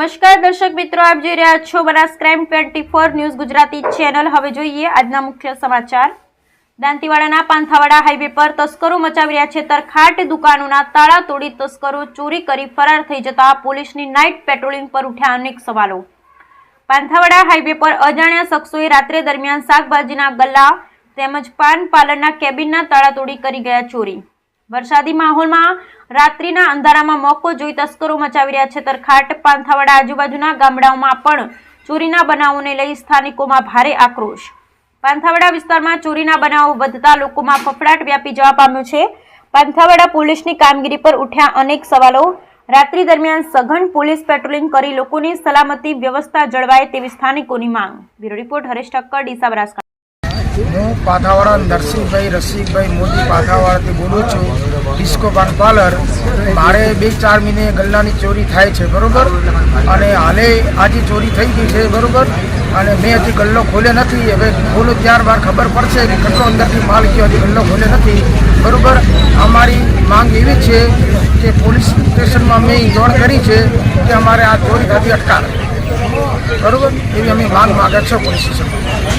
નમસ્કાર દર્શક મિત્રો, આપ જોઈ રહ્યા છો Banas crime 24 news Gujarati channel. હવે જોઈએ આજના મુખ્ય સમાચાર। દાંતીવાડાના પાંથાવાડા હાઈવે પર તસ્કરો મચાવી રહ્યા છે તરખાટ। દુકાનોના તાળા તોડી તસ્કરો ચોરી કરી ફરાર થઈ જતા પોલીસની નાઇટ પેટ્રોલિંગ પર ઉઠ્યા અનેક સવાલો। પાંથાવાડા હાઈવે પર અજાણ્યા શખ્સોએ રાત્રે દરમિયાન શાકભાજીના ગલ્લા તેમજ પાન પાર્લરના કેબિનના તાળા તોડી કરી ગયા ચોરી। વરસાદી માહોલમાં રાત્રિના અંધારામાં મોકો જોઈ તસ્કરો મચાવી રહ્યા છે તરખાટ। પાંથાવાડા આજુબાજુના ગામડાઓમાં પણ ચોરીના બનાવોને લઈ સ્થાનિકોમાં ભારે આક્રોશ। પાંથાવાડા વિસ્તારમાં ચોરીના બનાવો વધતા લોકોમાં ફફડાટ વ્યાપી જવા પામ્યો છે। પાંથાવાડા પોલીસની કામગીરી પર ઉઠ્યા અનેક સવાલો। રાત્રિ દરમિયાન સઘન પોલીસ પેટ્રોલિંગ કરી લોકોની સલામતી વ્યવસ્થા જળવાય તેવી સ્થાનિકોની માંગ। Bureau report Haresh Thakkar, Deesa, Banaskantha. હું પાથાવાડા નરસિંહભાઈ રસિકભાઈ મોદી પાથાવાડાથી બોલું છું। ડિસ્કો પાન પાર્લર મારે 2-4 મહિને ગલ્લાની ચોરી થાય છે, બરોબર। અને હાલે આજે ચોરી થઈ ગઈ છે, બરોબર। અને મેં હજી ગલ્લો ખોલ્યો નથી। હવે ખોલું ત્યારબાદ ખબર પડશે કે કેટલો અંદરથી માલ ગયો, હજી ગલ્લો ખોલ્યો નથી, બરોબર। અમારી માંગ એવી છે કે પોલીસ સ્ટેશનમાં મેં જાણ કરી છે કે અમારે આ ચોરી થતી અટકાવે, બરોબર। એવી અમે માંગ માગે છે પોલીસ સ્ટેશનમાં।